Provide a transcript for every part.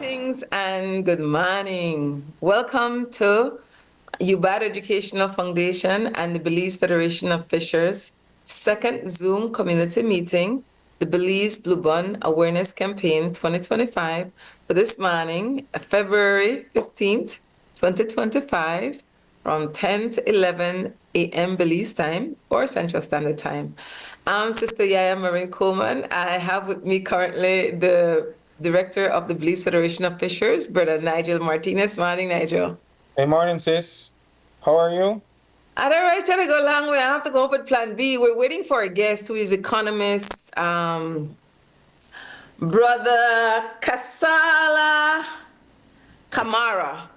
Greetings and good morning. Welcome to UBAD Educational Foundation and the Belize Federation of Fishers' second Zoom community meeting, the Belize Blue Bond Awareness Campaign 2025, for this morning, February 15th, 2025, from 10 to 11 a.m. Belize time or Central Standard Time. I'm Sister Yaya Marin Coleman. I have with me currently the Director of the Belize Federation of Fishers, Brother Nigel Martinez. Morning, Nigel. Hey, morning, sis. How are you? All right, trying to go a long way. I have to go with plan B. We're waiting for a guest who is Economist, Brother Kasala Kamara.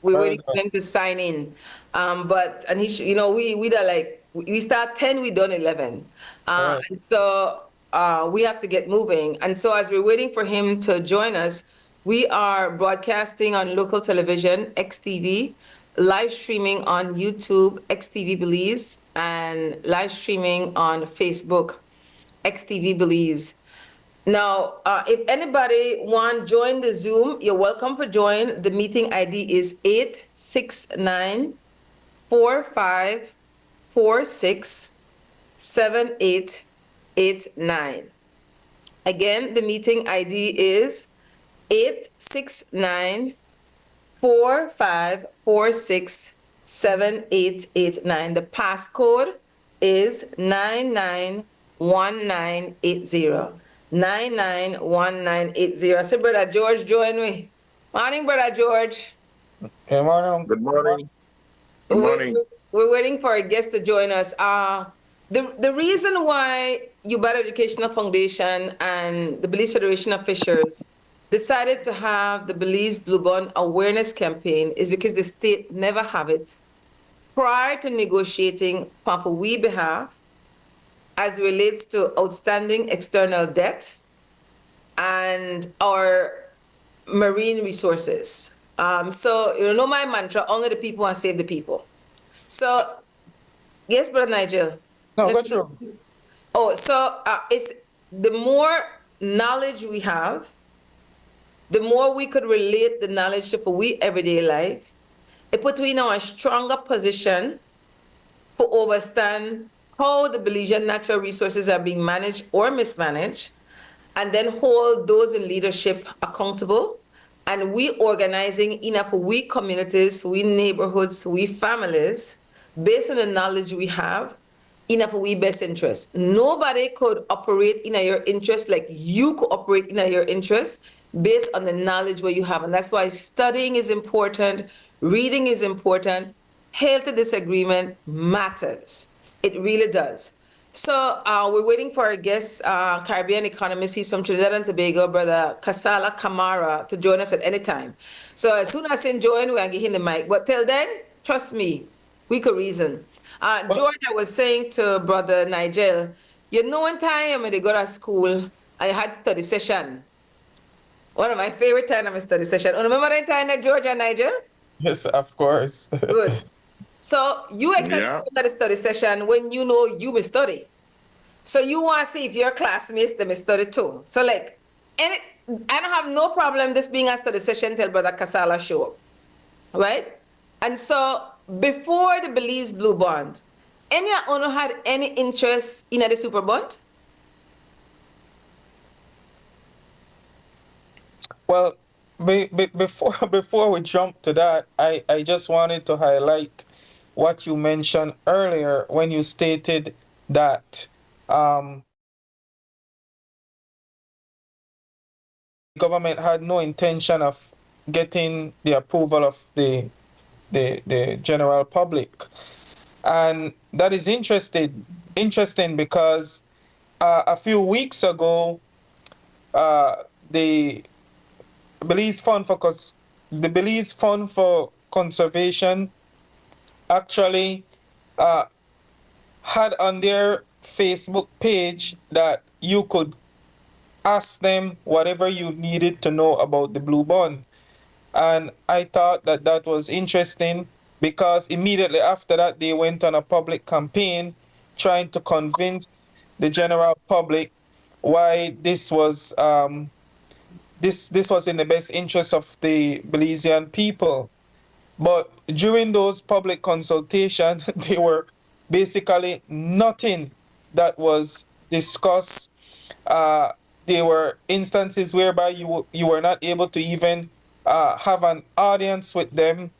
We're Very waiting for good. him to sign in. And we are like, we start 10, we done 11. Right. And so we have to get moving. And so as we're waiting for him to join us, we are broadcasting on local television, XTV, live streaming on YouTube, XTV Belize, and live streaming on Facebook, XTV Belize. Now, if anybody want to join the Zoom, you're welcome to join. The meeting ID is 869-4546-7889. Again, the meeting ID is 869-4546-7889. The passcode is 991980. 991980. So, Brother George, join me. Morning, Brother George. Hey, morning. Good morning. Good morning. We're waiting for a guest to join us. The reason why UBAD Educational Foundation and the Belize Federation of Fishers decided to have the Belize Blue Bond Awareness Campaign is because the state never have it prior to negotiating on we behalf as relates to outstanding external debt and our marine resources. So, my mantra, only the people and save the people. So, yes, Brother Nigel. No, go through. It's the more knowledge we have, the more we could relate the knowledge to we everyday life. It puts we in a stronger position to understand how the Belizean natural resources are being managed or mismanaged, and then hold those in leadership accountable. And we organizing enough for we communities, for we neighborhoods, for we families, based on the knowledge we have, enough for we best interest. Nobody could operate in your interest like you could operate in your interest based on the knowledge what you have. And that's why studying is important, reading is important, healthy disagreement matters. It really does. So we're waiting for our guest, Caribbean economist. He's from Trinidad and Tobago, Brother Kasala Kamara, to join us at any time. So as soon as he join, we'll give him the mic. But till then, trust me, we could reason. George, I was saying to Brother Nigel, one time when they go to school, I had study session. One of my favorite times of study session. Remember that time that George and Nigel? Yes, of course. Good. So you excited Yeah. for the study session when you know you will study. So you want to see if your classmates they may study too. So I don't have no problem this being a study session till Brother Kasala show up, right? And so before the Belize Blue Bond, any owner had any interest in the Super Bond? Well, before we jump to that, I just wanted to highlight what you mentioned earlier when you stated that government had no intention of getting the approval of the general public. And that is interesting because a few weeks ago, the Belize Fund for Conservation actually had on their Facebook page that you could ask them whatever you needed to know about the Blue Bond. And I thought that that was interesting because immediately after that, they went on a public campaign trying to convince the general public why this was this was in the best interest of the Belizean people. But during those public consultation, there were basically nothing that was discussed. Uh, there were instances whereby you were not able to even have an audience with them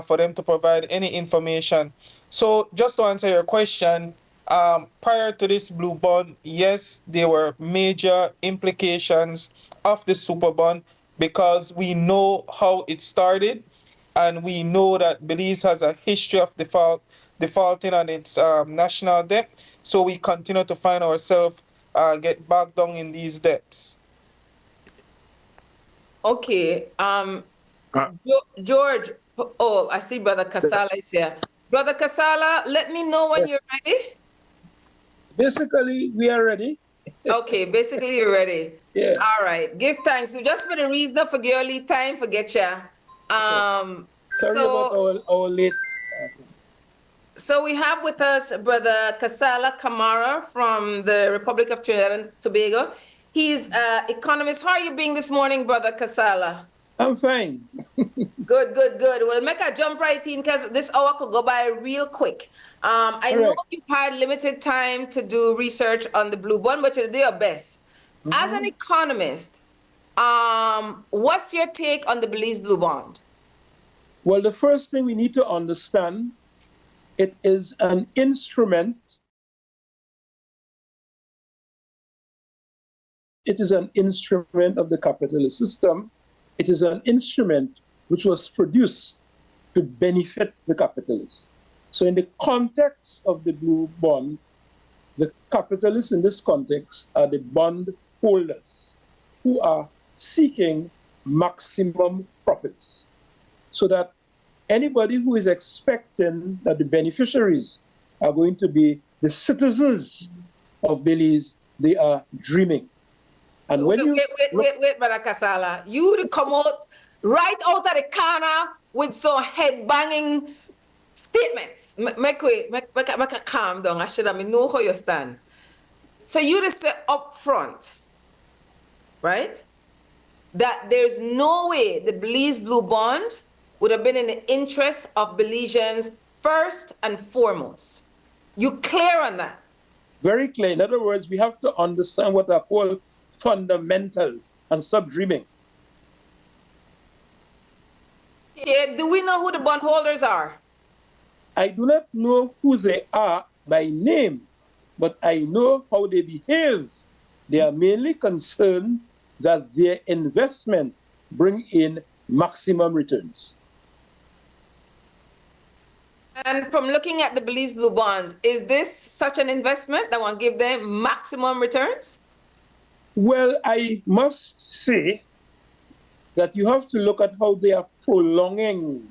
for them to provide any information. So just to answer your question, prior to this blue bond, yes, there were major implications of the super bond because we know how it started and we know that Belize has a history of defaulting on its national debt. So we continue to find ourselves get bogged down in these debts. Okay. Uh, George, oh, I see Brother Kasala is here. Brother Kasala, let me know when you're ready. Basically, we are ready. Okay, basically you're ready. Yeah. All right. Give thanks. So just for the reason of forget your lead time, forget ya. Sorry about our late. So we have with us Brother Kasala Kamara from the Republic of Trinidad and Tobago. He's economist. How are you being this morning, Brother Kasala? I'm fine. Good, good, good. We'll make a jump right in because this hour could go by real quick. I know you've had limited time to do research on the blue bond, but you'll do your best. As an economist, what's your take on the Belize blue bond? Well, the first thing we need to understand, it is an instrument. It is an instrument of the capitalist system. It is an instrument which was produced to benefit the capitalists. So in the context of the blue bond, the capitalists in this context are the bond holders who are seeking maximum profits. So that anybody who is expecting that the beneficiaries are going to be the citizens of Belize, they are dreaming. And when wait, Brother Kasala. You would come out right out of the corner with some head-banging statements. Make a calm down. I should have know how you stand. So you just say up front, right, that there's no way the Belize Blue Bond would have been in the interest of Belizeans first and foremost. You clear on that? Very clear. In other words, we have to understand what are called fundamentals and stop dreaming. Yeah, do we know who the bondholders are? I do not know who they are by name, but I know how they behave. They are mainly concerned that their investment bring in maximum returns. And from looking at the Belize Blue Bond, is this such an investment that will give them maximum returns? Well, I must say that you have to look at how they are prolonging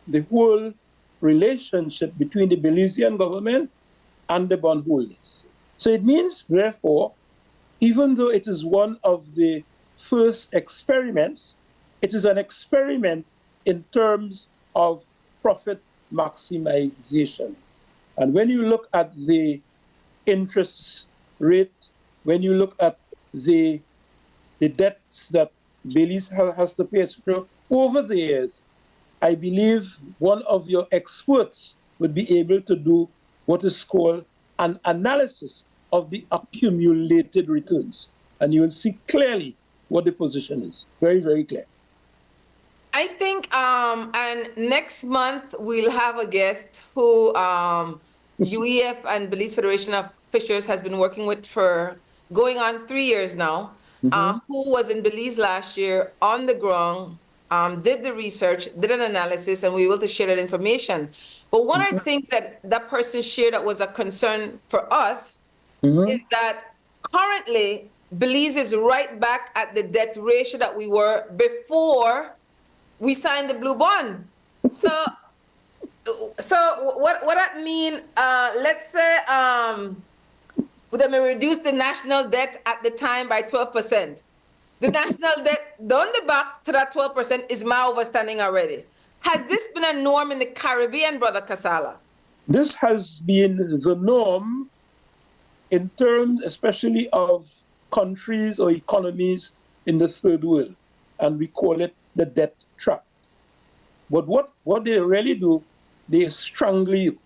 the whole relationship between the Belizean government and the bondholders. So it means, therefore, even though it is one of the first experiments, it is an experiment in terms of profit maximization. And when you look at the interest rate, when you look at the debts that Belize has to pay over the years, I believe one of your experts would be able to do what is called an analysis of the accumulated returns. And you will see clearly what the position is. Very, very clear. I think, and next month we'll have a guest who UEF and Belize Federation of Fishers has been working with for going on 3 years now, who was in Belize last year on the ground, did the research, did an analysis, and we will to share that information. But one of the things that that person shared that was a concern for us is that currently Belize is right back at the debt ratio that we were before we signed the blue bond. So what that mean? Let's say they may reduce the national debt at the time by 12%. The national debt down the back to that 12% is my overstanding already. Has this been a norm in the Caribbean, Brother Kasala? This has been the norm in terms especially of countries or economies in the third world, and we call it the debt trap. But what they really do, they strangle you.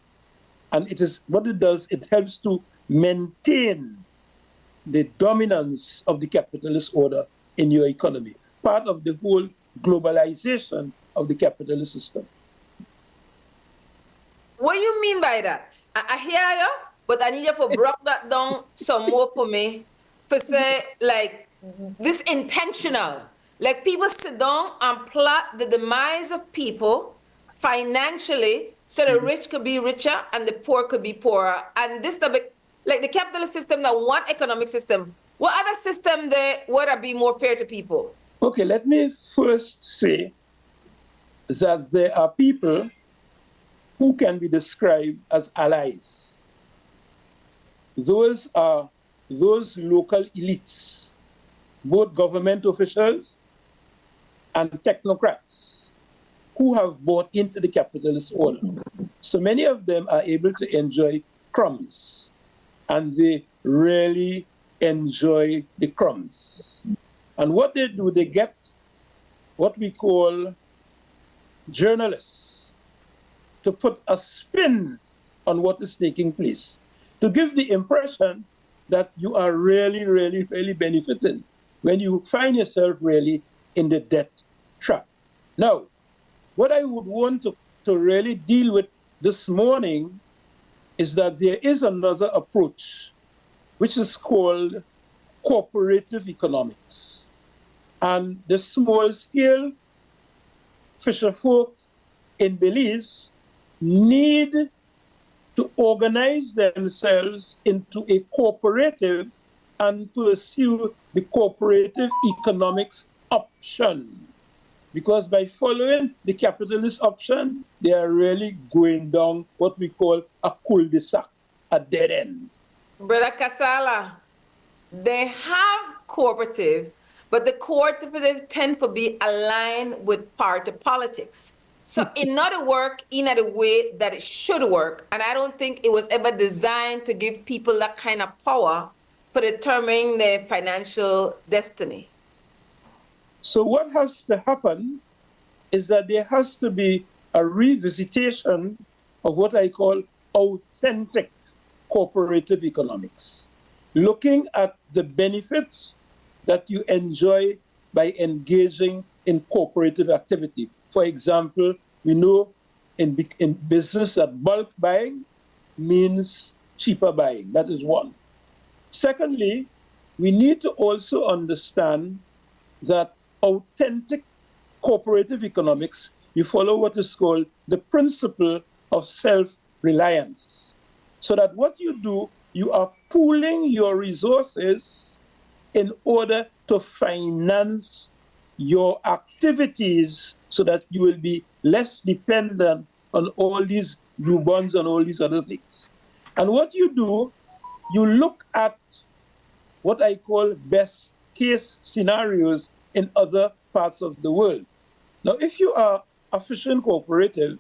And it is what it does, it helps to maintain the dominance of the capitalist order in your economy, part of the whole globalization of the capitalist system. What do you mean by that? I hear you, but I need you to break that down some more for me. To say, like, this intentional. Like, people sit down and plot the demise of people financially so the rich could be richer and the poor could be poorer. And this, like the capitalist system, that one economic system. What other system there would be more fair to people? Okay, let me first say that there are people who can be described as allies. Those are those local elites, both government officials and technocrats, who have bought into the capitalist order. So many of them are able to enjoy crumbs, and they really enjoy the crumbs. And what they do, they get what we call journalists to put a spin on what is taking place, to give the impression that you are really, really, really benefiting when you find yourself really in the debt trap. Now, what I would want to really deal with this morning is that there is another approach, which is called cooperative economics. And the small-scale fisherfolk in Belize need to organize themselves into a cooperative and pursue the cooperative economics option. Because by following the capitalist option, they are really going down what we call a cul-de-sac, a dead end. Brother Kasala, they have cooperative, but the cooperative tend to be aligned with party politics. So it not work in a way that it should work. And I don't think it was ever designed to give people that kind of power for determining their financial destiny. So what has to happen is that there has to be a revisitation of what I call authentic cooperative economics, looking at the benefits that you enjoy by engaging in cooperative activity. For example, we know in business that bulk buying means cheaper buying. That is one. Secondly, we need to also understand that authentic cooperative economics, you follow what is called the principle of self-reliance. So that what you do, you are pooling your resources in order to finance your activities so that you will be less dependent on all these blue bonds and all these other things. And what you do, you look at what I call best case scenarios in other parts of the world. Now, if you are a fishing cooperative,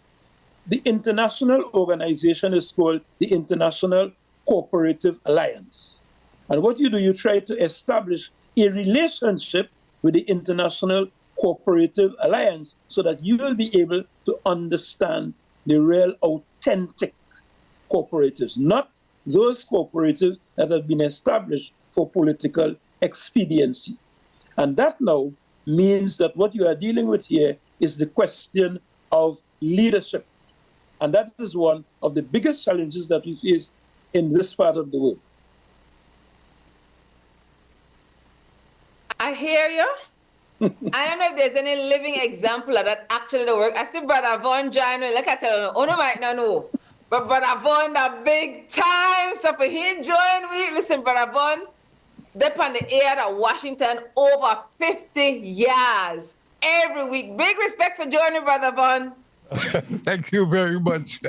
the international organization is called the International Cooperative Alliance. And what you do, you try to establish a relationship with the International Cooperative Alliance so that you will be able to understand the real authentic cooperatives, not those cooperatives that have been established for political expediency. And that now means that what you are dealing with here is the question of leadership. And that is one of the biggest challenges that we face in this part of the world. I hear you. I don't know if there's any living example of that actually the work. I see Brother Von John, like I tell you, no might not know. But Brother Von, the big time, so for him join me. Listen, Brother Von, they're on the air at Washington over 50 years every week. Big respect for joining, Brother Von. Thank you very much.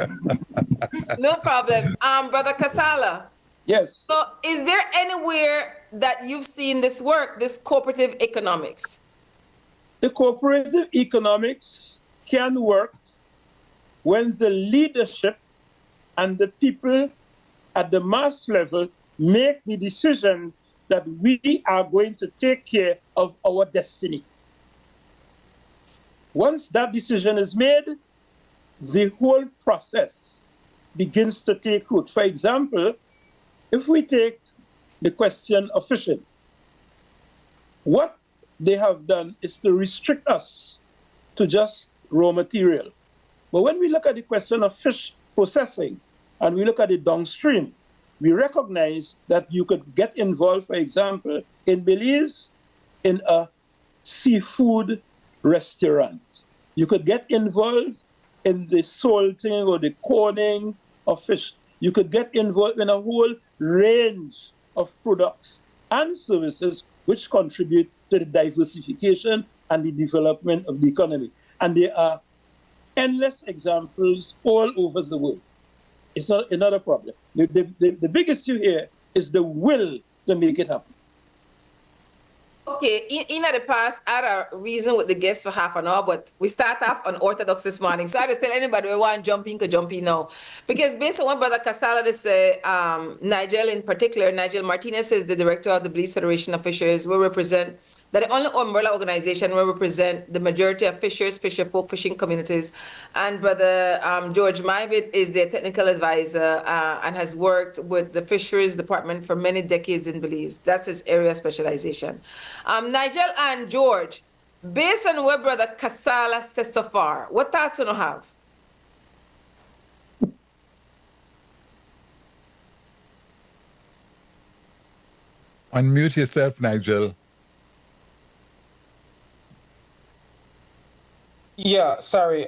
No problem. Brother Kasala. Yes. So is there anywhere that you've seen this work, this cooperative economics? The cooperative economics can work when the leadership and the people at the mass level make the decision that we are going to take care of our destiny. Once that decision is made, the whole process begins to take root. For example, if we take the question of fishing, what they have done is to restrict us to just raw material. But when we look at the question of fish processing and we look at it downstream, we recognize that you could get involved, for example, in Belize, in a seafood restaurant. You could get involved in the salting or the corning of fish. You could get involved in a whole range of products and services which contribute to the diversification and the development of the economy. And there are endless examples all over the world. It's not another problem. The big issue here is the will to make it happen. Okay, in the past, I had a reason with the guests for half an hour, but we start off unorthodox this morning. So I just tell anybody who want to jump in, could jump in now. Because based on what Brother Kasala just said, Nigel in particular, Nigel Martinez is the director of the Belize Federation of Fishers. We represent, that the only umbrella organization will represent the majority of fishers, fisher folk, fishing communities. And Brother George Maibit is their technical advisor and has worked with the fisheries department for many decades in Belize. That's his area of specialization. Nigel and George, based on what Brother Kasala says so far, what thoughts do you have? Unmute yourself, Nigel. Yeah, sorry.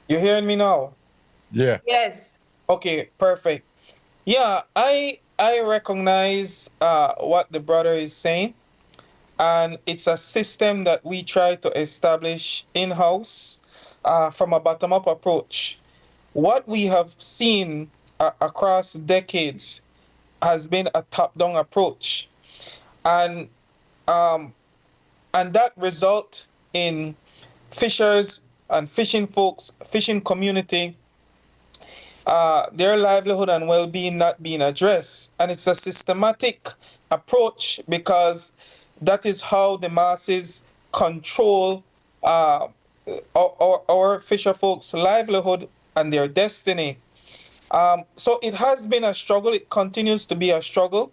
You hearing me now? Yeah. Yes. Okay, perfect. Yeah, I recognize what the brother is saying, and it's a system that we try to establish in-house from a bottom-up approach. What we have seen across decades has been a top-down approach, and that result in fishers and fishing folks, fishing community, their livelihood and well-being not being addressed. And it's a systematic approach because that is how the masses control our fisher folks' livelihood and their destiny. So it has been a struggle. It continues to be a struggle.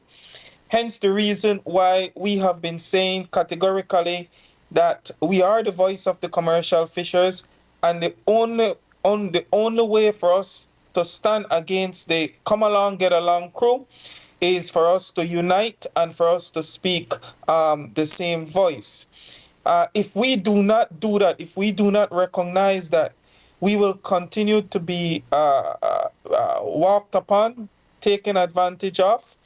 Hence the reason why we have been saying categorically that we are the voice of the commercial fishers, and the only way for us to stand against the come along, get along crew is for us to unite and for us to speak the same voice. If we do not do that, if we do not recognize that, we will continue to be walked upon, taken advantage of.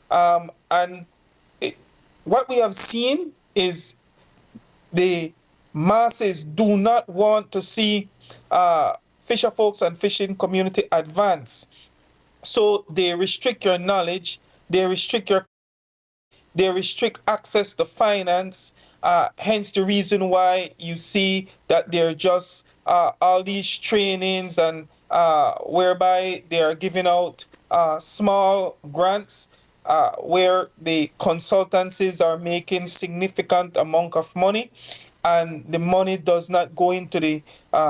And what we have seen is the masses do not want to see fisher folks and fishing community advance. So they restrict your knowledge, they restrict access to finance. Hence the reason why you see that there are just all these trainings and whereby they are giving out small grants where the consultancies are making significant amount of money, and the money does not go into the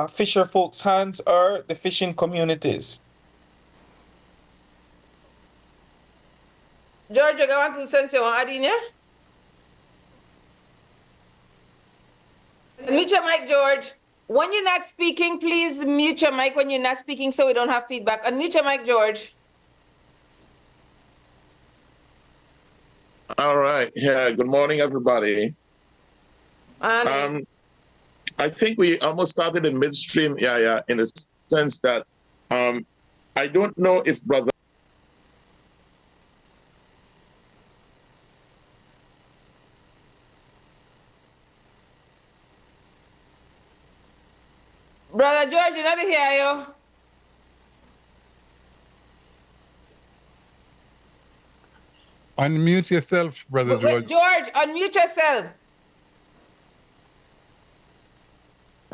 fisher folks' hands or the fishing communities. George, you want to sense you want to add in here? Mute your mic, George. When you're not speaking, please mute your mic when you're not speaking so we don't have feedback. Unmute your mic, George. All right. Yeah. Good morning, everybody. And I think we almost started in midstream. Yeah. In a sense that I don't know if Brother George, you not hear you. Unmute yourself, Brother George. George, unmute yourself.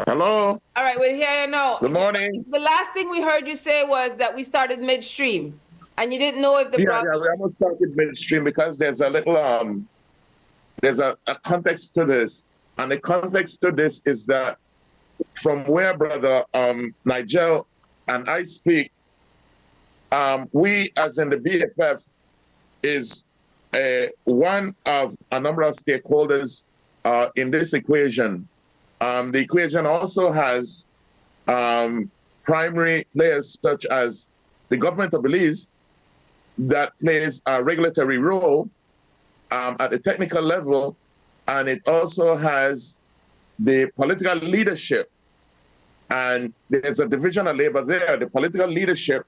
Hello. All right, we'll hear you now. Good morning. The last thing we heard you say was that we started midstream. And you didn't know if the Yeah, brother. we almost started midstream because there's a little there's a context to this, and the context to this is that from where Brother Nigel and I speak, we as in the BFF is one of a number of stakeholders in this equation. The equation also has primary players such as the government of Belize that plays a regulatory role at the technical level, and it also has the political leadership. And there's a division of labor there. The political leadership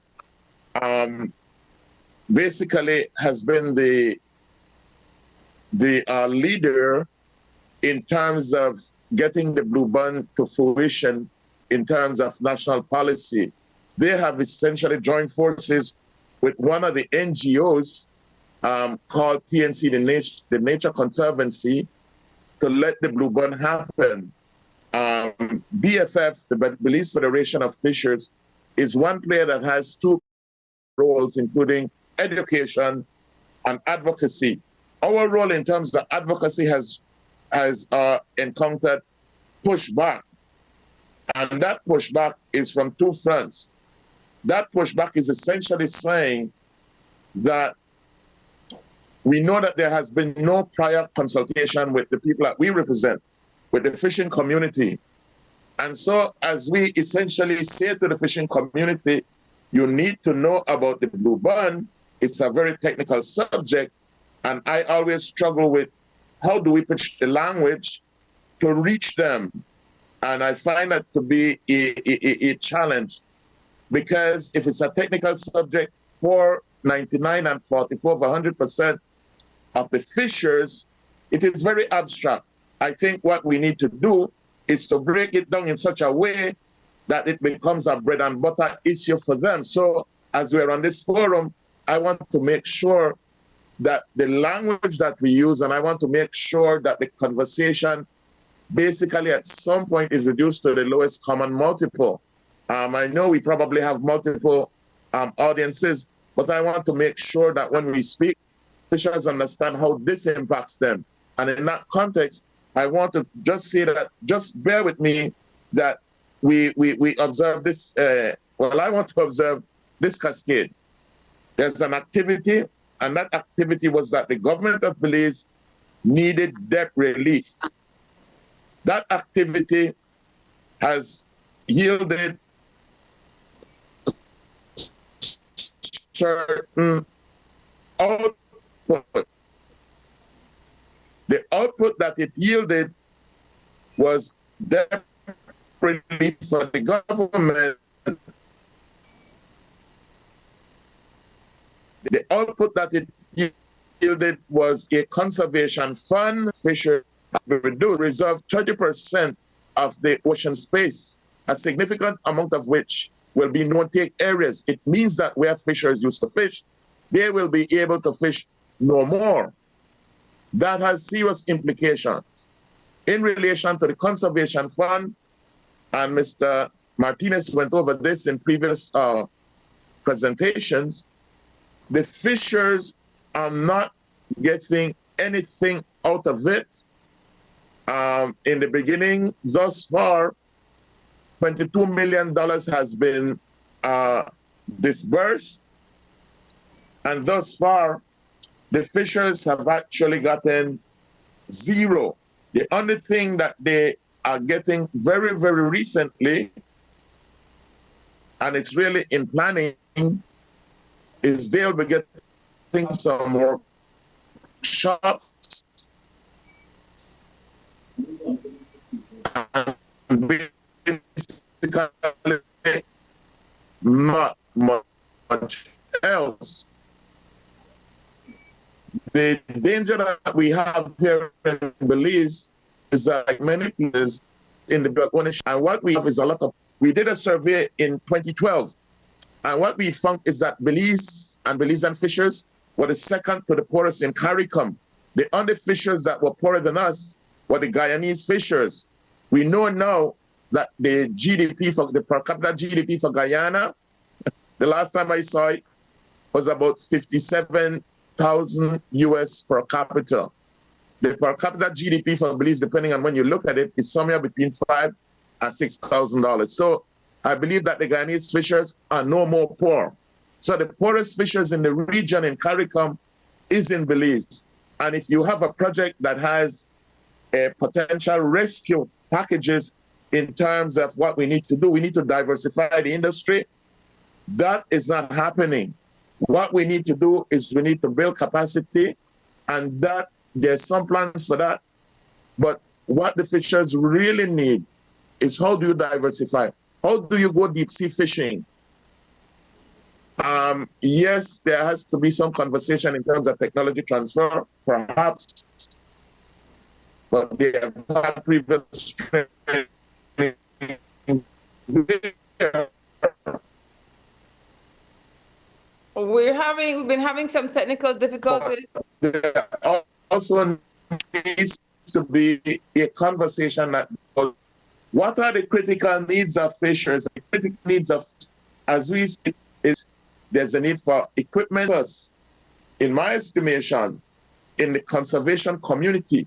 basically has been the leader in terms of getting the Blue Bond to fruition in terms of national policy. They have essentially joined forces with one of the NGOs called TNC, the Nature Conservancy, to let the Blue Bond happen. BFF, the Belize Federation of Fishers, is one player that has two roles, including education and advocacy. Our role in terms of advocacy has encountered pushback, and that pushback is from two fronts. That pushback is essentially saying that we know that there has been no prior consultation with the people that we represent, with the fishing community. And so as we essentially say to the fishing community, you need to know about the Blue Bond. It's a very technical subject, and I always struggle with how do we pitch the language to reach them? And I find that to be a challenge, because if it's a technical subject for 99 and 44 of 100% of the fishers, it is very abstract. I think what we need to do is to break it down in such a way that it becomes a bread and butter issue for them. So as we're on this forum, I want to make sure that the language that we use, and I want to make sure that the conversation basically at some point is reduced to the lowest common multiple. I know we probably have multiple audiences, but I want to make sure that when we speak, fishers understand how this impacts them. And in that context, I want to just say that, just bear with me, that we observe this, I want to observe this cascade. There's an activity, and that activity was that the government of Belize needed debt relief. That activity has yielded certain output. The output that it yielded was debt relief for the government. The output that it yielded was a conservation fund. Fishers reserve 30% of the ocean space, a significant amount of which will be no-take areas. It means that where fishers used to fish, they will be able to fish no more. That has serious implications. In relation to the conservation fund, and Mr. Martinez went over this in previous presentations, the fishers are not getting anything out of it. In the beginning, thus far, $22 million has been disbursed, and thus far, the fishers have actually gotten zero. The only thing that they are getting very, very recently, and it's really in planning, is they'll be getting some more shops and basically not much else. The danger that we have here in Belize is that, like many places in the Black ownership, and what we have is a lot of, we did a survey in 2012, and what we found is that Belize and Belizean fishers were the second to the poorest in CARICOM. The only fishers that were poorer than us were the Guyanese fishers. We know now that the GDP for the per capita GDP for Guyana, the last time I saw it, was about 57,000 US per capita. The per capita GDP for Belize, depending on when you look at it, is somewhere between $5,000 and $6,000. So I believe that the Guyanese fishers are no more poor. So the poorest fishers in the region in CARICOM is in Belize. And if you have a project that has potential rescue packages in terms of what we need to do, we need to diversify the industry. That is not happening. What we need to do is we need to build capacity, and that there's some plans for that. But what the fishers really need is, how do you diversify? How do you go deep sea fishing? Yes, there has to be some conversation in terms of technology transfer, perhaps, but they have had previous training. We've been having some technical difficulties. There also needs to be a conversation that, what are the critical needs of fishers? The critical needs of, as we see, is there's a need for equipment. In my estimation, in the conservation community.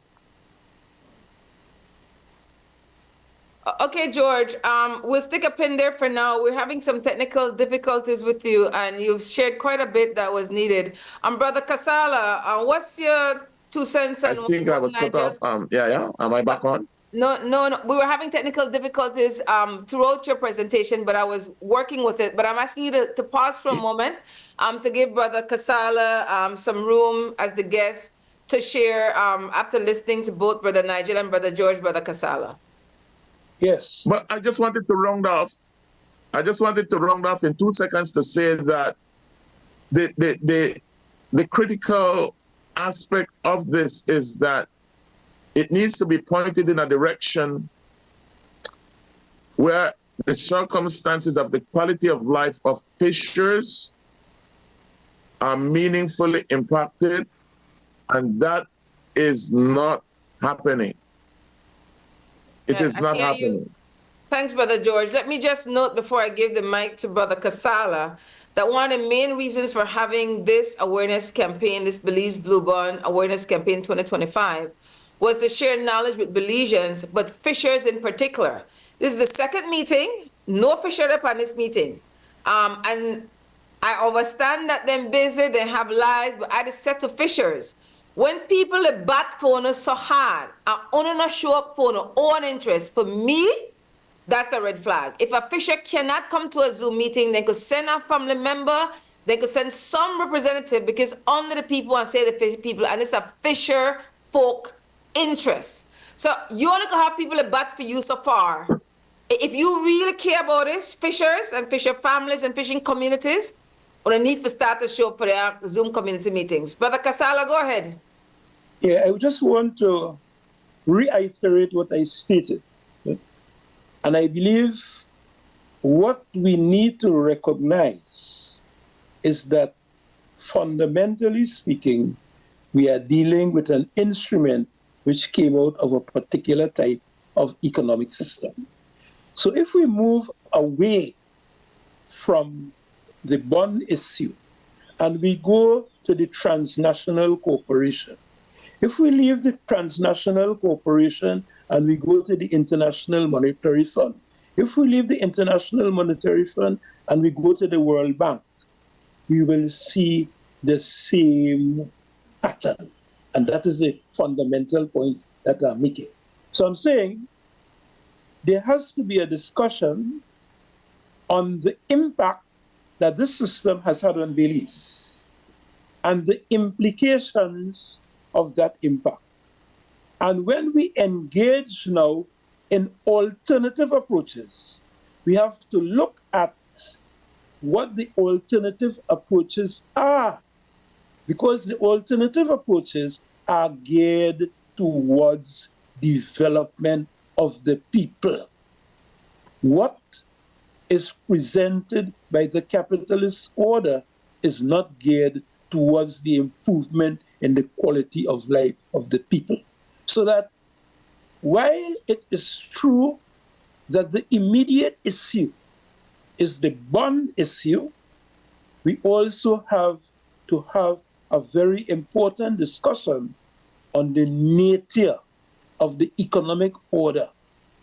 Okay, George, we'll stick a pin there for now. We're having some technical difficulties with you, and you've shared quite a bit that was needed. Brother Kasala, what's your 2 cents on I think I was cut off. Yeah. Am I back on? No. We were having technical difficulties throughout your presentation, but I was working with it. But I'm asking you to pause for a moment to give Brother Kasala some room as the guest to share after listening to both Brother Nigel and Brother George, Brother Kasala. Yes. But I just wanted to round off. In 2 seconds to say that the critical aspect of this is that it needs to be pointed in a direction where the circumstances of the quality of life of fishers are meaningfully impacted, and that is not happening. It is not happening. Thanks, Brother George. Let me just note before I give the mic to Brother Kasala that one of the main reasons for having this awareness campaign, this Belize Blue Bond Awareness Campaign 2025, was to share knowledge with Belizeans, but fishers in particular. This is the second meeting, no fisher up on this meeting. And I understand that they're busy, they have lives, but I just said to fishers, when people bat phone us so hard and only not show up for no own interest, for me, that's a red flag. If a fisher cannot come to a Zoom meeting, they could send a family member, they could send some representative, because only the people want to say the fish people, and it's a fisher folk interest. So you only can have people that bat for you so far. If you really care about this, fishers and fisher families and fishing communities, or need to start to show up for their Zoom community meetings. Brother Kasala, go ahead. Yeah, I just want to reiterate what I stated. And I believe what we need to recognize is that, fundamentally speaking, we are dealing with an instrument which came out of a particular type of economic system. So if we move away from the bond issue and we go to the transnational corporation, if we leave the transnational corporation and we go to the International Monetary Fund, if we leave the International Monetary Fund and we go to the World Bank, we will see the same pattern. And that is the fundamental point that I'm making. So I'm saying there has to be a discussion on the impact that this system has had on Belize and the implications of that impact. And when we engage now in alternative approaches, we have to look at what the alternative approaches are, because the alternative approaches are geared towards development of the people. What is presented by the capitalist order is not geared towards the improvement in the quality of life of the people. So that while it is true that the immediate issue is the bond issue, we also have to have a very important discussion on the nature of the economic order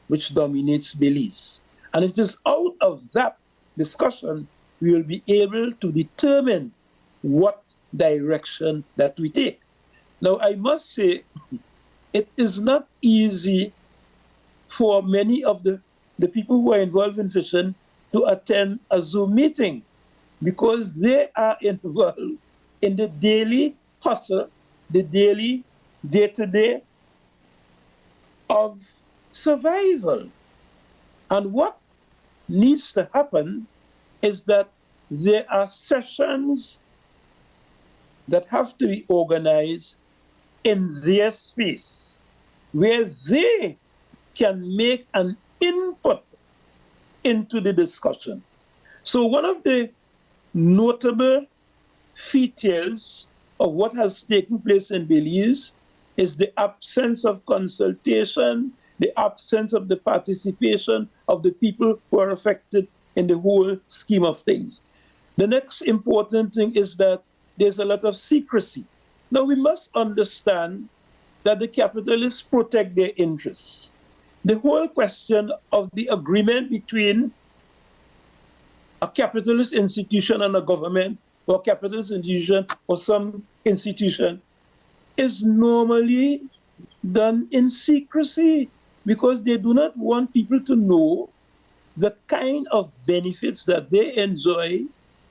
which dominates Belize. And it is out of that discussion we will be able to determine what direction that we take. Now, I must say, it is not easy for many of the people who are involved in fishing to attend a Zoom meeting because they are involved in the daily hustle, the daily day-to-day of survival. And what needs to happen is that there are sessions that have to be organized in their space where they can make an input into the discussion. So one of the notable features of what has taken place in Belize is the absence of consultation, the absence of the participation of the people who are affected in the whole scheme of things. The next important thing is that there's a lot of secrecy. Now, we must understand that the capitalists protect their interests. The whole question of the agreement between a capitalist institution and a government, or a capitalist institution or some institution, is normally done in secrecy because they do not want people to know the kind of benefits that they enjoy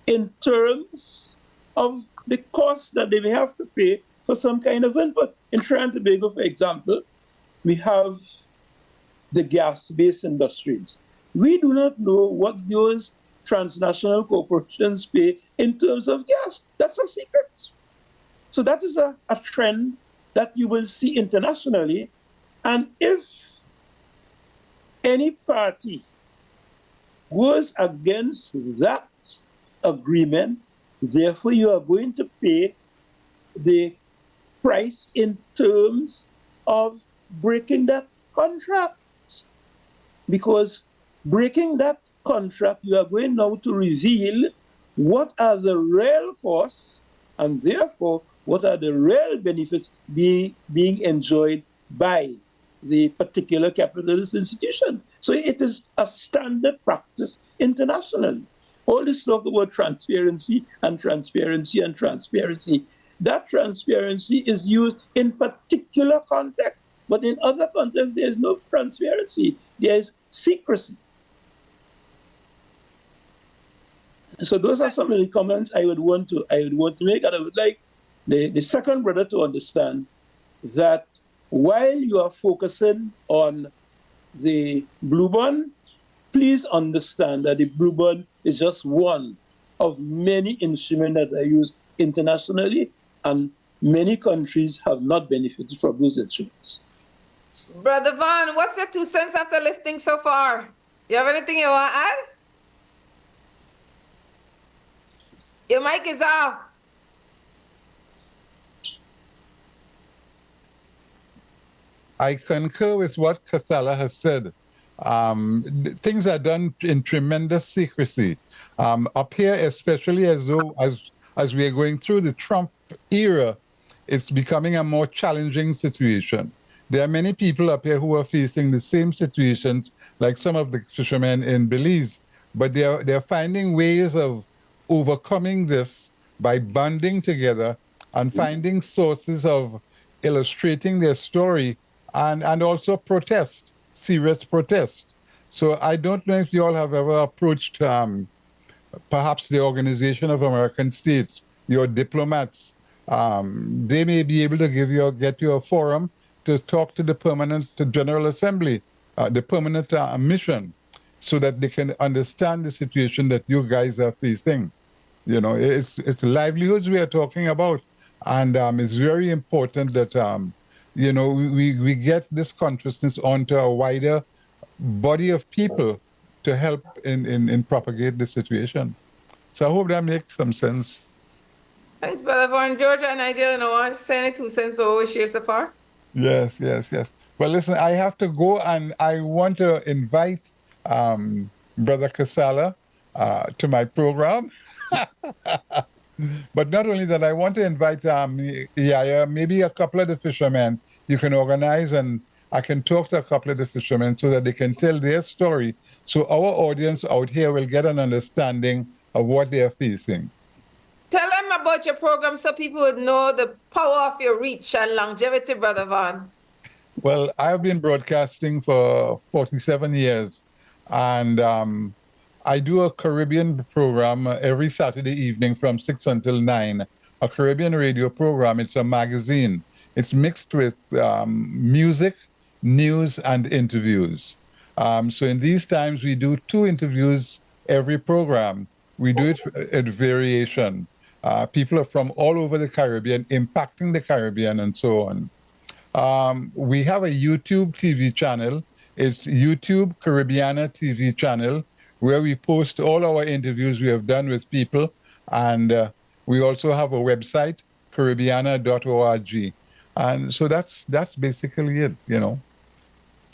in terms of the cost that they may have to pay for some kind of input. In Trinidad and Tobago, for example, we have the gas-based industries. We do not know what those transnational corporations pay in terms of gas. That's a secret. So that is a trend that you will see internationally. And if any party goes against that agreement, therefore you are going to pay the price in terms of breaking that contract. Because breaking that contract, you are going now to reveal what are the real costs and therefore what are the real benefits being enjoyed by the particular capitalist institution. So it is a standard practice internationally. All this talk about transparency and transparency and transparency, that transparency is used in particular contexts, but in other contexts there is no transparency, there is secrecy. So those are some of the comments I would want to make, and I would like the second brother to understand that while you are focusing on the blue bond, please understand that the blue bond is just one of many instruments that are used internationally, and many countries have not benefited from those instruments. Brother Vaughn, what's your 2 cents after listening so far? You have anything you want to add? Your mic is off. I concur with what Kasala has said. Things are done in tremendous secrecy. Up here, especially as we are going through the Trump era, it's becoming a more challenging situation. There are many people up here who are facing the same situations like some of the fishermen in Belize, but they're finding ways of overcoming this by banding together and finding sources of illustrating their story and also protest, serious protest. So I don't know if you all have ever approached perhaps the Organization of American States, your diplomats. They may be able to get you a forum to talk to the General Assembly, the permanent mission, so that they can understand the situation that you guys are facing. You know, it's livelihoods we are talking about, and it's very important that you know, we get this consciousness onto a wider body of people to help in propagate the situation. So I hope that makes some sense. Thanks, Brother Vaughn. Georgia and Nigeria, no one say any 2 cents, but what we share so far? Yes. Well, listen, I have to go, and I want to invite Brother Kasala to my program. But not only that, I want to invite Yaya, maybe a couple of the fishermen you can organize, and I can talk to a couple of the fishermen so that they can tell their story, so our audience out here will get an understanding of what they are facing. Tell them about your program so people would know the power of your reach and longevity, Brother Vaughn. Well, I've been broadcasting for 47 years, and I do a Caribbean program every Saturday evening from 6 until 9, a Caribbean radio program. It's a magazine. It's mixed with music, news, and interviews. So in these times, we do 2 interviews every program. We do it at variation. People are from all over the Caribbean, impacting the Caribbean, and so on. We have a YouTube TV channel. It's YouTube Caribbeana TV channel, where we post all our interviews we have done with people. And we also have a website, caribbeana.org. And so that's basically it, you know.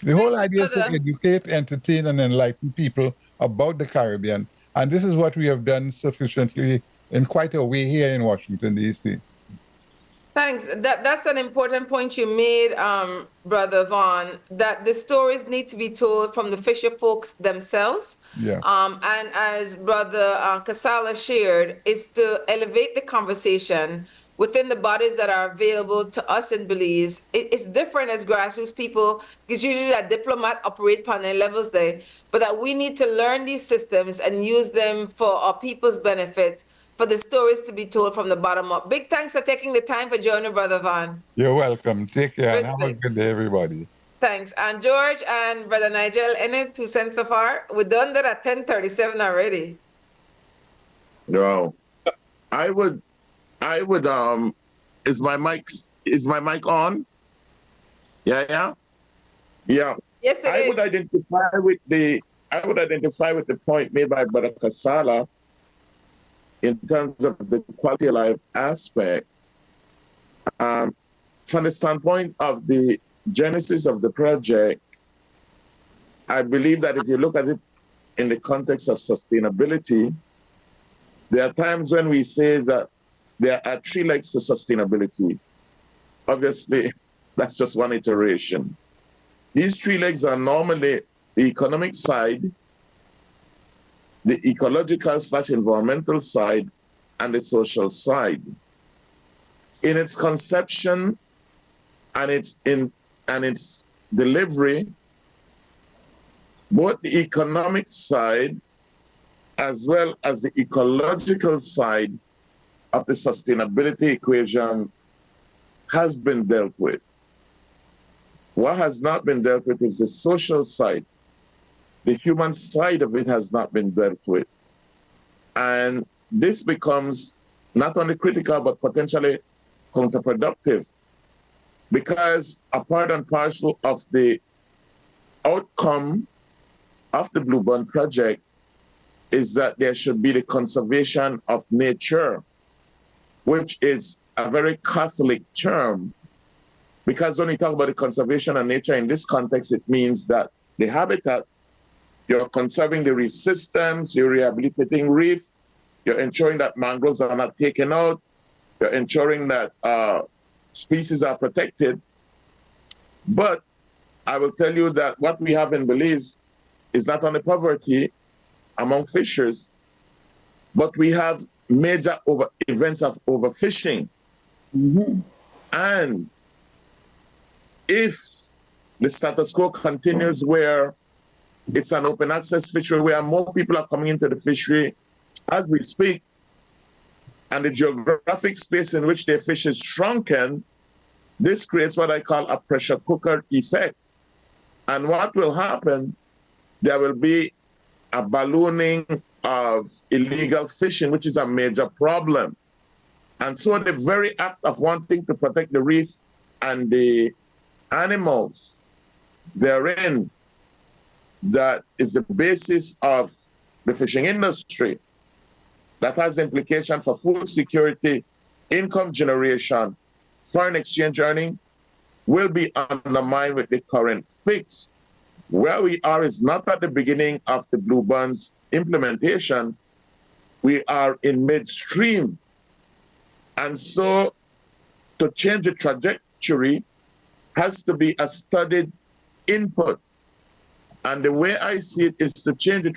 The whole Thanks, idea is to brother. educate, entertain, and enlighten people about the Caribbean. And this is what we have done sufficiently in quite a way here in Washington, D.C. Thanks. That's an important point you made, Brother Vaughn, that the stories need to be told from the fisher folks themselves. Yeah. And as Brother Kasala shared, is to elevate the conversation within the bodies that are available to us in Belize. It's different as grassroots people, because usually a diplomat operate on their levels there, but that we need to learn these systems and use them for our people's benefit, for the stories to be told from the bottom up. Big thanks for taking the time for joining, Brother Vaughn. You're welcome. Take care and have a Respect. good day, everybody. Thanks. And George and Brother Nigel, any 2 cents so far? We're done there at 10:37 already. No, I would, is my mic on? Yeah. Yes, it I is. would identify with the point made by Brother Kasala in terms of the quality of life aspect. From the standpoint of the genesis of the project, I believe that if you look at it in the context of sustainability, there are times when we say that there are 3 legs to sustainability. Obviously, that's just one iteration. These 3 legs are normally the economic side, the ecological/environmental side, and the social side. In its conception and its delivery, both the economic side as well as the ecological side of the sustainability equation has been dealt with. What has not been dealt with is the social side. The human side of it has not been dealt with. And this becomes not only critical, but potentially counterproductive, because a part and parcel of the outcome of the Blue Bond project is that there should be the conservation of nature, which is a very Catholic term, because when we talk about the conservation of nature in this context, it means that the habitat, you're conserving the reef systems, you're rehabilitating reef, you're ensuring that mangroves are not taken out, you're ensuring that species are protected. But I will tell you that what we have in Belize is not only poverty among fishers, but we have major events of overfishing. Mhm. And if the status quo continues where it's an open access fishery, where more people are coming into the fishery as we speak, and the geographic space in which they fish is shrunken, this creates what I call a pressure cooker effect. And what will happen, there will be a ballooning of illegal fishing, which is a major problem. And so the very act of wanting to protect the reef and the animals therein, that is the basis of the fishing industry, that has implication for food security, income generation, foreign exchange earning, will be undermined with the current fix. Where we are is not at the beginning of the Blue Bonds implementation, we are in midstream. And so to change the trajectory has to be a studied input. And the way I see it is to change the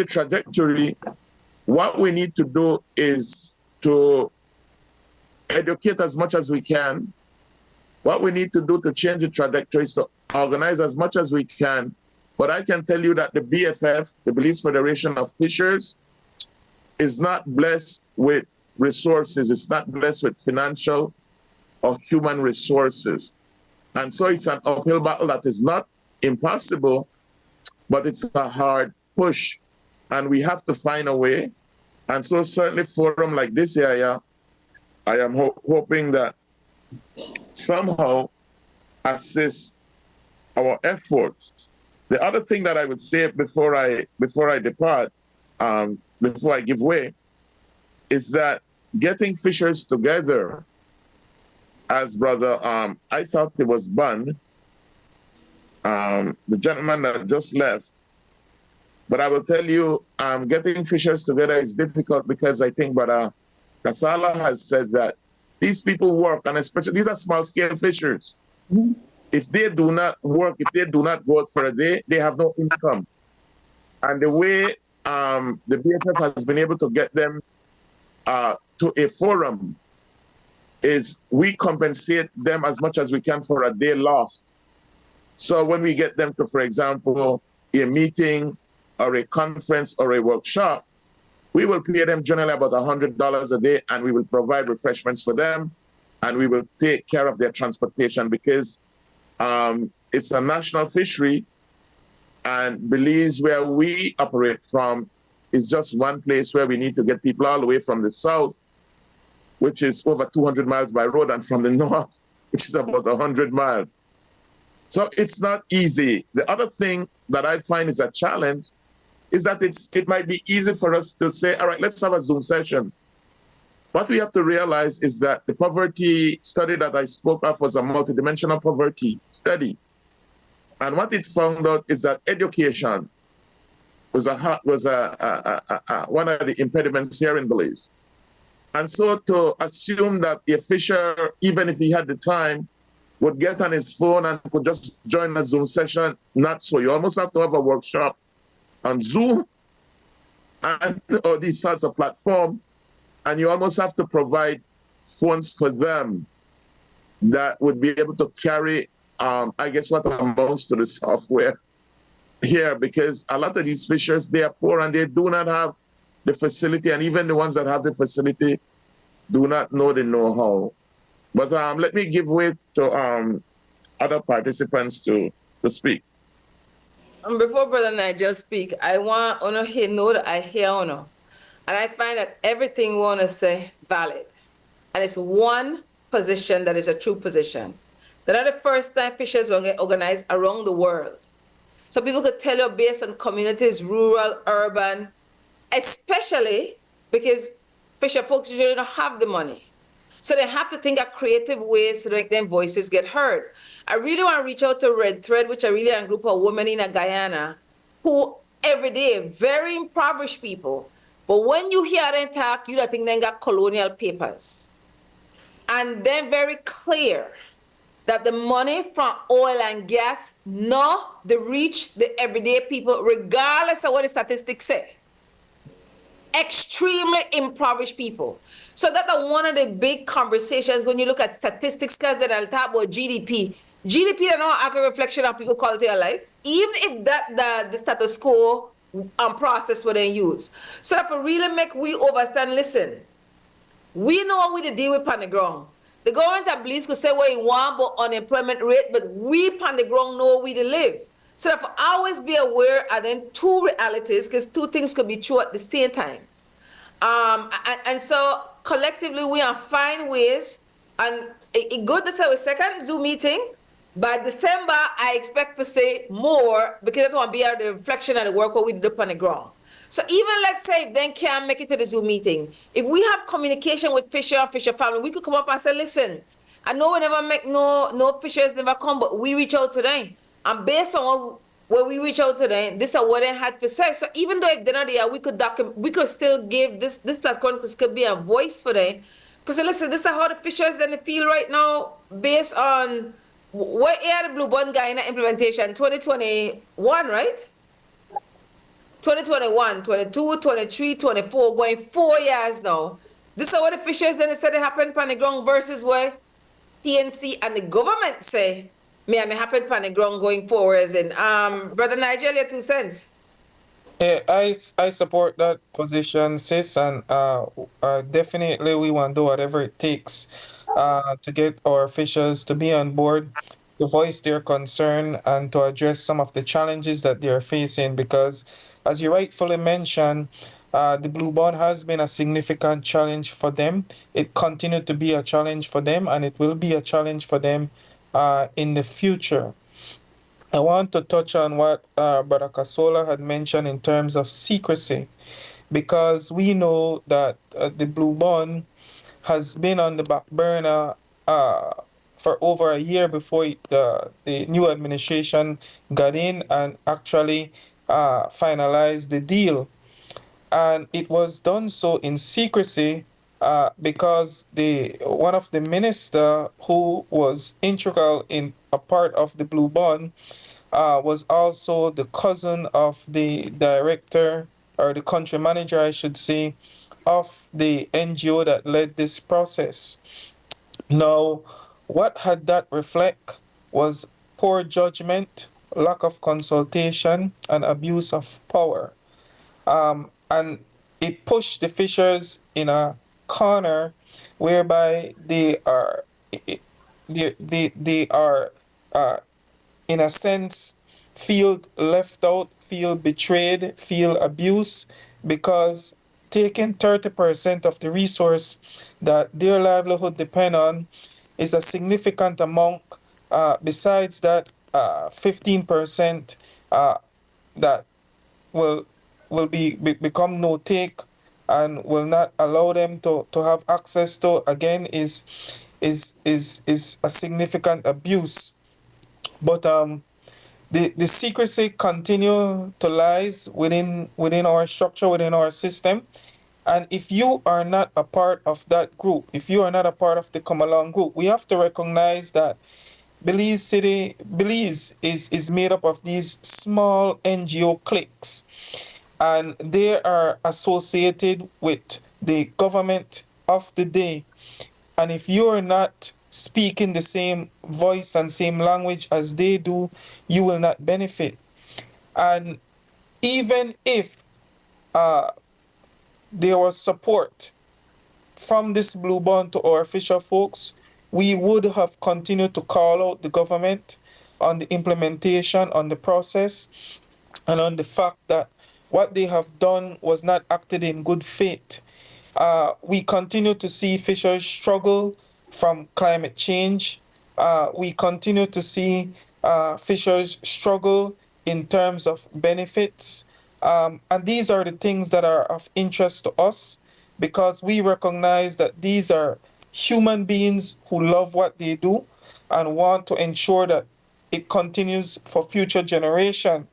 trajectory. What we need to do is to educate as much as we can. What we need to do to change the trajectory is to organize as much as we can. But I can tell you that the BFF, the Belize Federation of Fishers, is not blessed with resources. It's not blessed with financial or human resources. And so it's an uphill battle that is not impossible, but it's a hard push. And we have to find a way. And so certainly forum like this area, I am hoping that somehow assist our efforts. The other thing that I would say before I depart, before I give way, is that getting fishers together, as brother, I thought it was Bun, the gentleman that just left. But I will tell you, getting fishers together is difficult because I think brother Kasala has said that these people work, and especially these are small-scale fishers. If they do not work, if they do not go out for a day, they have no income. And the way the BFF has been able to get them to a forum is we compensate them as much as we can for a day lost. So when we get them to, for example, a meeting or a conference or a workshop, we will pay them generally about $100 a day, and we will provide refreshments for them, and we will take care of their transportation because it's a national fishery, and Belize, where we operate from, is just one place where we need to get people all the way from the south, which is over 200 miles by road, and from the north, which is about 100 miles. So it's not easy. The other thing that I find is a challenge is that it might be easy for us to say, all right, let's have a Zoom session. What we have to realize is that the poverty study that I spoke of was a multidimensional poverty study. And what it found out is that education was one of the impediments here in Belize. And so to assume that a fisher, even if he had the time, would get on his phone and could just join a Zoom session, not so. You almost have to have a workshop on Zoom and or these sorts of platform, and you almost have to provide phones for them that would be able to carry, I guess, what amounts to the software here, because a lot of these fishers, they are poor and they do not have the facility, and even the ones that have the facility do not know the know-how. But let me give way to other participants to speak. Before Brother Nigel speak, I want to know that I hear honor. And I find that everything we want to say valid. And it's one position that is a true position. That are the first time fishers will get organized around the world. So people could tell you based on communities, rural, urban, especially because fisher folks usually don't have the money. So they have to think of creative ways to make their voices get heard. I really want to reach out to Red Thread, which are really a group of women in Guyana who every day, very impoverished people. But when you hear them talk, you don't think they got colonial papers. And they're very clear that the money from oil and gas, no, they reach the everyday people, regardless of what the statistics say. Extremely impoverished people. So that's one of the big conversations when you look at statistics, because then I'll talk about GDP. GDP is not an accurate reflection of people's quality of life, even if that the status quo process what they use. So that for really make we understand, listen, we know what we deal with on the ground. The government at Belize could say what you want about unemployment rate, but we on the ground know where we live. So that for always be aware of then two realities, because two things could be true at the same time. And so collectively we are find ways, and it good to say a second Zoom meeting. By December, I expect to say more, because that's going to be the reflection of the work what we did up on the ground. So even let's say if they can't make it to the Zoom meeting, if we have communication with fisher and fisher family, we could come up and say, listen, I know we never make no fishers never come, but we reach out to them. And based on when we reach out to them, this is what they had to say. So even though if they're not there, we could still give this platform could be a voice for them. Because listen, this is how the fishers then feel right now based on what year the Blue Bond guy in the implementation? 2021, right? 2021, 22, 23, 24, going 4 years now. This is what the fishers then said it happened on the ground versus what TNC and the government say may and it happen on the ground going forward. As in, Brother Nigel, your 2 cents. Yeah, I support that position, sis, and definitely we want to do whatever it takes to get our officials to be on board, to voice their concern, and to address some of the challenges that they are facing. Because, as you rightfully mentioned, the Blue Bond has been a significant challenge for them. It continued to be a challenge for them, and it will be a challenge for them in the future. I want to touch on what Brother Kasala had mentioned in terms of secrecy, because we know that the Blue Bond has been on the back burner for over a year before the new administration got in and actually finalized the deal. And it was done so in secrecy because one of the minister who was integral in a part of the Blue Bond was also the cousin of the director, or the country manager, I should say, of the NGO that led this process. Now, what had that reflect was poor judgment, lack of consultation, and abuse of power. And it pushed the fishers in a corner whereby they are uh, in a sense, feel left out, feel betrayed, feel abused, because taking 30% of the resource that their livelihood depend on is a significant amount. Besides that, 15% that will become no take and will not allow them to have access to, again, is a significant abuse. But the secrecy continue to lies within our structure, within our system. And if you are not a part of that group, if you are not a part of the come along group, we have to recognize that Belize is made up of these small NGO cliques, and they are associated with the government of the day. And if you are not speaking the same voice and same language as they do, you will not benefit. And even if there was support from this Blue Bond to our official folks, we would have continued to call out the government on the implementation, on the process, and on the fact that what they have done was not acted in good faith. We continue to see fishers struggle from climate change. We continue to see fishers struggle in terms of benefits. And these are the things that are of interest to us, because we recognize that these are human beings who love what they do and want to ensure that it continues for future generation.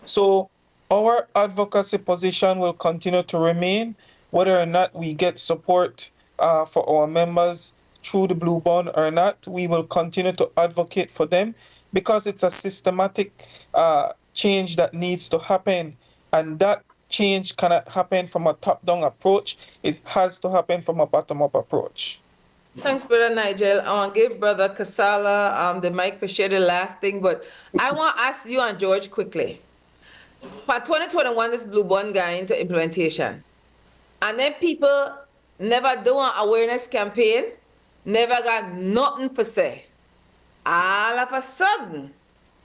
So our advocacy position will continue to remain, whether or not we get support for our members through the Blue Bond or not. We will continue to advocate for them, because it's a systematic change that needs to happen, and that change cannot happen from a top-down approach. It has to happen from a bottom-up approach. Thanks, Brother Nigel. I want to give Brother Kasala the mic for share the last thing, but I want to ask you and George quickly. For 2021, this Blue Bond guy into implementation. And then people never do an awareness campaign, never got nothing for say. All of a sudden,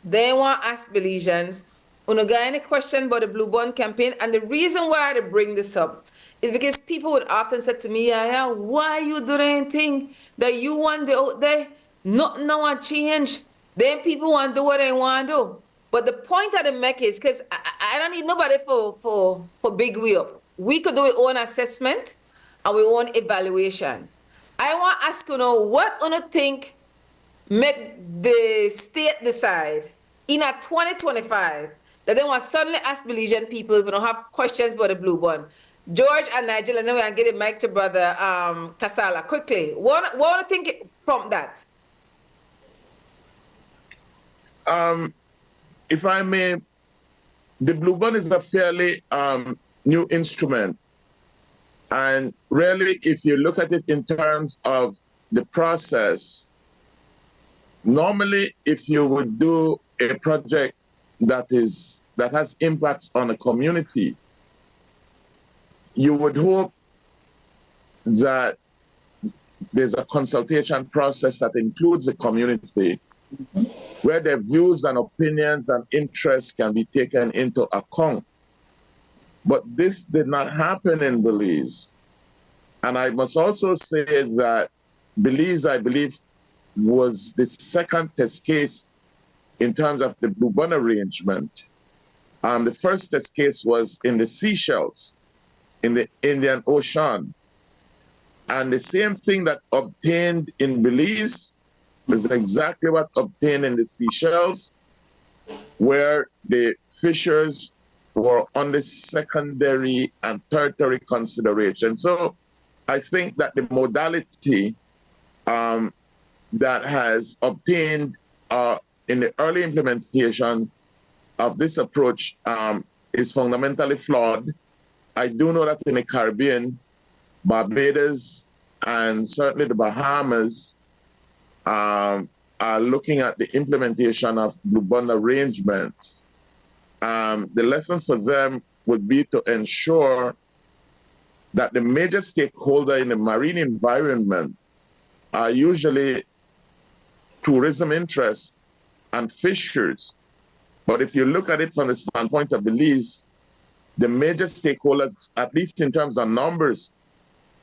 they want to ask Belizeans, you got any question about the Blue Bond campaign? And the reason why I bring this up is because people would often say to me, yeah, why you doing anything that you want to out there? Nothing no one change. Then people want to do what they want to do. But the point that I make is, because I don't need nobody for big we up. We could do our own assessment and our own evaluation. I want to ask what you think make the state decide in a 2025 that they want to suddenly ask Belizean people if we don't have questions about the blue bond. George and Nigel, and then we're going to get the mic to Brother Kasala. Quickly, what do you think from that? If I may, the blue bond is a fairly new instrument. And really, if you look at it in terms of the process, normally, if you would do a project that has impacts on a community, you would hope that there's a consultation process that includes the community, where their views and opinions and interests can be taken into account. But this did not happen in Belize. And I must also say that Belize, I believe, was the second test case in terms of the Blue Bond arrangement. The first test case was in the Seychelles, in the Indian Ocean. And the same thing that obtained in Belize is exactly what obtained in the Seychelles, where the fishers were under secondary and tertiary consideration. So I think that the modality that has obtained in the early implementation of this approach is fundamentally flawed. I do know that in the Caribbean, Barbados, and certainly the Bahamas are looking at the implementation of Blue Bond arrangements. The lesson for them would be to ensure that the major stakeholder in the marine environment are usually tourism interests and fishers. But if you look at it from the standpoint of Belize, the major stakeholders, at least in terms of numbers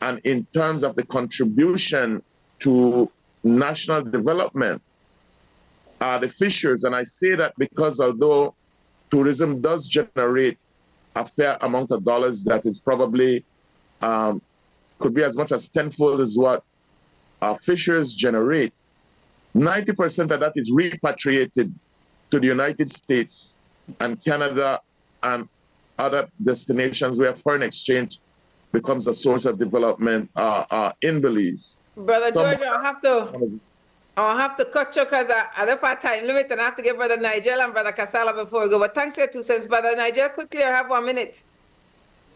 and in terms of the contribution to national development, are the fishers. And I say that because although tourism does generate a fair amount of dollars that is probably could be as much as tenfold as what fishers generate, 90% of that is repatriated to the United States and Canada and other destinations where foreign exchange becomes a source of development in Belize. Brother George, I'll have to cut you because I don't have time limit, and I have to give Brother Nigel and Brother Kasala before we go. But thanks for your 2 cents. Brother Nigel, quickly, I have 1 minute.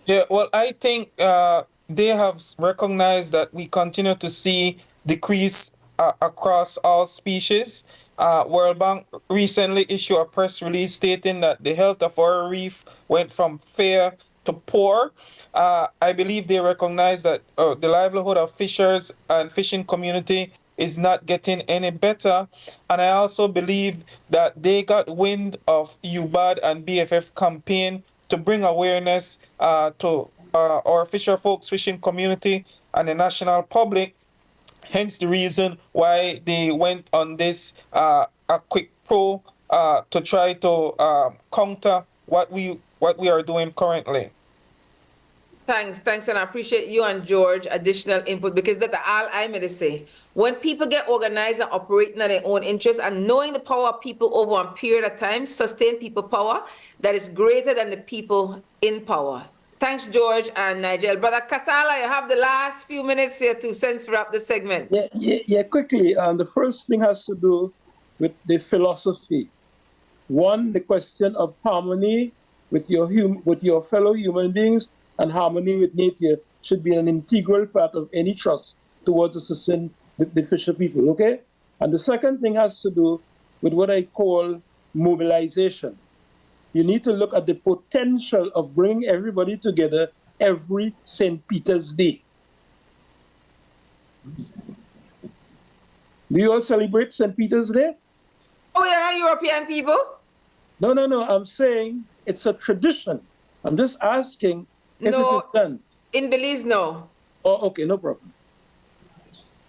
Yeah, well, I think they have recognized that we continue to see decrease across all species. World Bank recently issued a press release stating that the health of our reef went from fair to poor. I believe they recognize that the livelihood of fishers and fishing community is not getting any better. And I also believe that they got wind of UBAD and BFF campaign to bring awareness to our fisher folks, fishing community, and the national public. Hence the reason why they went on this a quick pro to try to counter what we are doing currently. Thanks, and I appreciate you and George additional input, because that's all I'm going to say. When people get organized and operating on their own interests and knowing the power of people over a period of time, sustain people power that is greater than the people in power. Thanks, George and Nigel. Brother Kasala, you have the last few minutes for your 2 cents to wrap the segment. Yeah, quickly. The first thing has to do with the philosophy. One, the question of harmony with your fellow human beings and harmony with nature should be an integral part of any trust towards assisting the fisher people, okay? And the second thing has to do with what I call mobilization. You need to look at the potential of bringing everybody together every St. Peter's Day. Do you all celebrate St. Peter's Day? Oh, you're not European people? No. I'm saying it's a tradition. I'm just asking if it is done. In Belize, no. Oh, okay, no problem.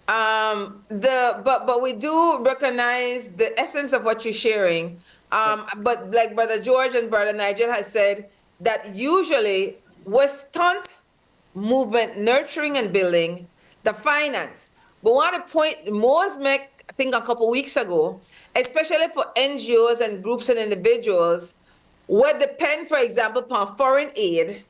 But we do recognize the essence of what you're sharing. But like Brother George and Brother Nigel has said, that usually was stunt movement, nurturing and building, the finance. But one of the point Mo's make I think a couple weeks ago, especially for NGOs and groups and individuals, where depend, for example, upon foreign aid.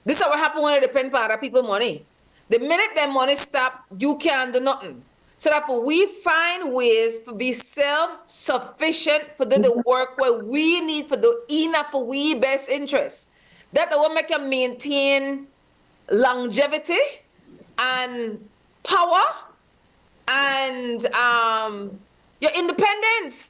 This is what happen when they depend on other people money. The minute their money stop, you can't do nothing. So that we find ways to be self-sufficient for the work where we need for the enough for we best interest. That will make you maintain longevity and power and your independence.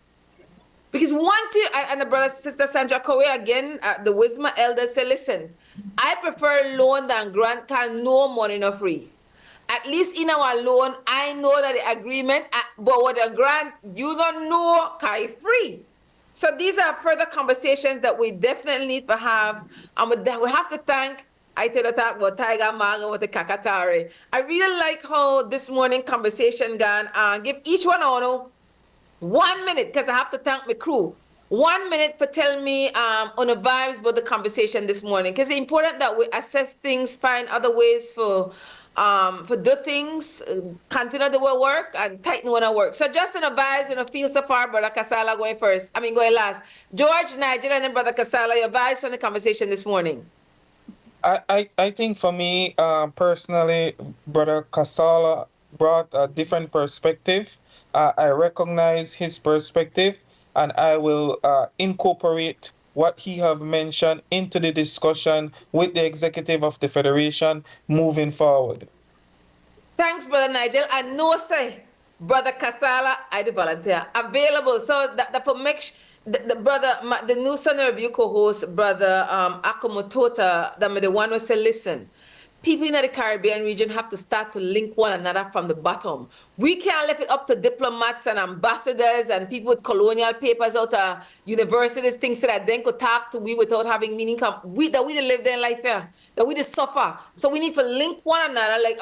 Because once you, and the brother, sister Sandra Coe again, the Wisma elders say, listen, I prefer loan than grant, can no money no free. At least in our loan, I know that the agreement, but with a grant, you don't know, can free. So these are further conversations that we definitely need to have. And we have to thank, I tell you that about Tiger Maga with the Kakatare. I really like how this morning conversation gone. Give each one on 1 minute, because I have to thank my crew. 1 minute for telling me on the vibes about the conversation this morning. Because it's important that we assess things, find other ways for do things, continue the work, and tighten when I work. So just in the vibes, feel so far, Brother Kasala going first. Going last. George, Nigel, and then Brother Kasala, your vibes from the conversation this morning. I think for me, personally, Brother Kasala brought a different perspective. I recognize his perspective, and I will incorporate what he have mentioned into the discussion with the executive of the Federation moving forward. Thanks, Brother Nigel. And no say, Brother Kasala, I the volunteer, available. So that for make the brother, the new Sunday Review co-host, Brother Akomotota, the one who say, listen, people in the Caribbean region have to start to link one another from the bottom. We can't leave it up to diplomats and ambassadors and people with colonial papers out of universities, things that then could talk to we without having meaning. That we live their life here, that we just suffer. So we need to link one another, like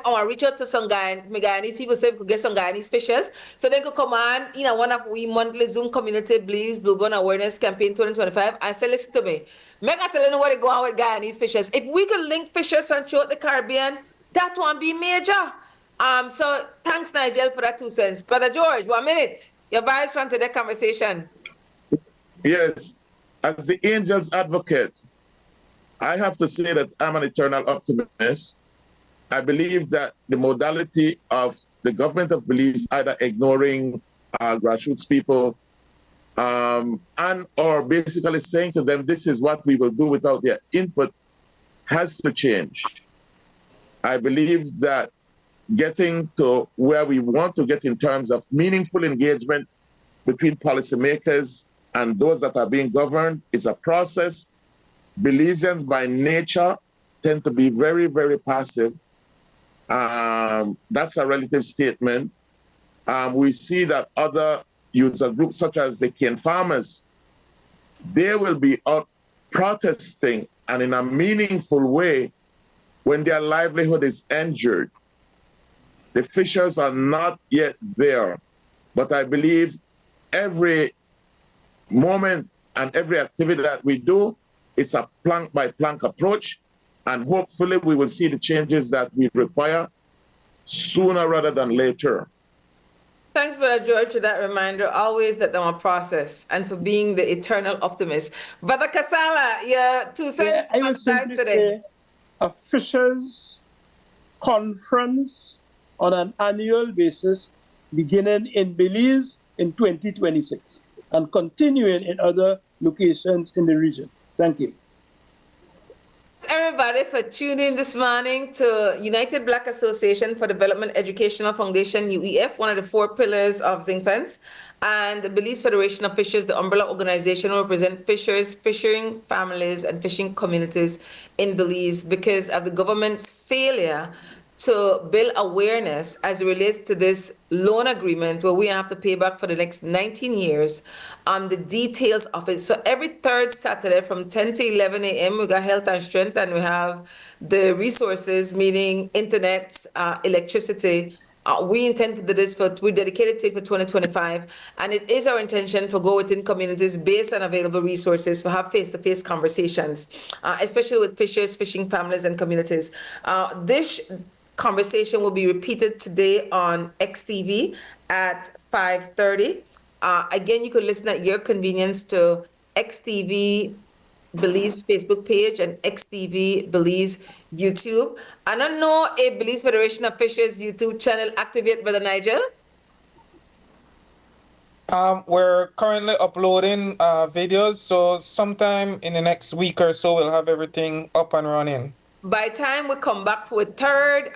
our reach out to some Guyanese people say we could get some Guyanese fishers. So they could come on, one of we monthly Zoom community Belize Bluebond Awareness Campaign 2025 and say, listen to me. Make I tell you what is going on with Guyanese fishers. If we could link fishers from throughout the Caribbean, that won't be major. So thanks, Nigel, for that 2 cents. Brother George, 1 minute. Your vibes from today's conversation. Yes, as the Angels advocate, I have to say that I'm an eternal optimist. I believe that the modality of the government of Belize either ignoring grassroots people and or basically saying to them, this is what we will do without their input, has to change. I believe that getting to where we want to get in terms of meaningful engagement between policymakers and those that are being governed is a process. Belizeans by nature tend to be very, very passive. That's a relative statement. We see that other user groups such as the cane farmers, they will be out protesting and in a meaningful way when their livelihood is injured. The fishers are not yet there, but I believe every moment and every activity that we do, it's a plank by plank approach, and hopefully we will see the changes that we require sooner rather than later. Thanks, Brother George, for that reminder. Always that I'm a process and for being the eternal optimist. Brother Kasala, your 2 cents. I was simply say a fishers conference on an annual basis beginning in Belize in 2026 and continuing in other locations in the region. Thank you. Thanks everybody for tuning in this morning to United Black Association for Development Educational Foundation, UEF, one of the 4 pillars of Zinc Fence, and the Belize Federation of Fishers, the umbrella organization, will represent fishers, fishing families, and fishing communities in Belize because of the government's failure to build awareness as it relates to this loan agreement where we have to pay back for the next 19 years, the details of it. So every 3rd Saturday from 10 to 11 a.m., we got health and strength, and we have the resources, meaning internet, electricity. We intend to do this we're dedicated to it for 2025. And it is our intention to go within communities based on available resources to have face-to-face conversations, especially with fishers, fishing families, and communities. This conversation will be repeated today on XTV at 5:30. Again, you could listen at your convenience to XTV Belize Facebook page and XTV Belize YouTube. I don't know a Belize Federation of Fishers YouTube channel activate, Brother Nigel. We're currently uploading videos, so sometime in the next week or so, we'll have everything up and running. By the time we come back for a third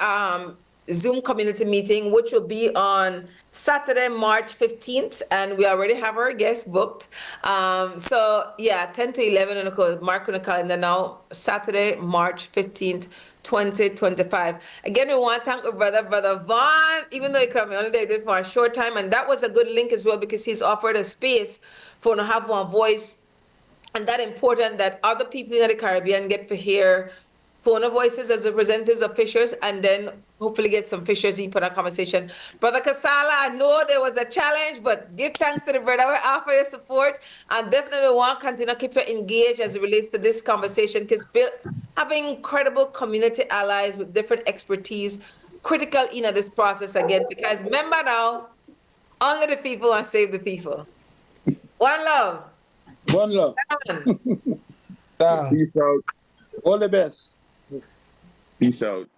Zoom community meeting, which will be on Saturday, March 15th, and we already have our guests booked. So yeah, 10 to 11, and mark on the calendar now, Saturday, March 15th, 2025. Again, we want to thank our brother Vaughn, even though he could have only did it for a short time, and that was a good link as well because he's offered a space for to have one voice, and that important that other people in the Caribbean get to hear phone voices as representatives of fishers, and then hopefully get some fishers deep in our conversation. Brother Kasala, I know there was a challenge, but give thanks to the brother we offer your support, and definitely want to continue to keep you engaged as it relates to this conversation, because having incredible community allies with different expertise critical in this process again, because remember now, only the people want to save the people. One love. One love. Done. Peace out. All the best. Peace out.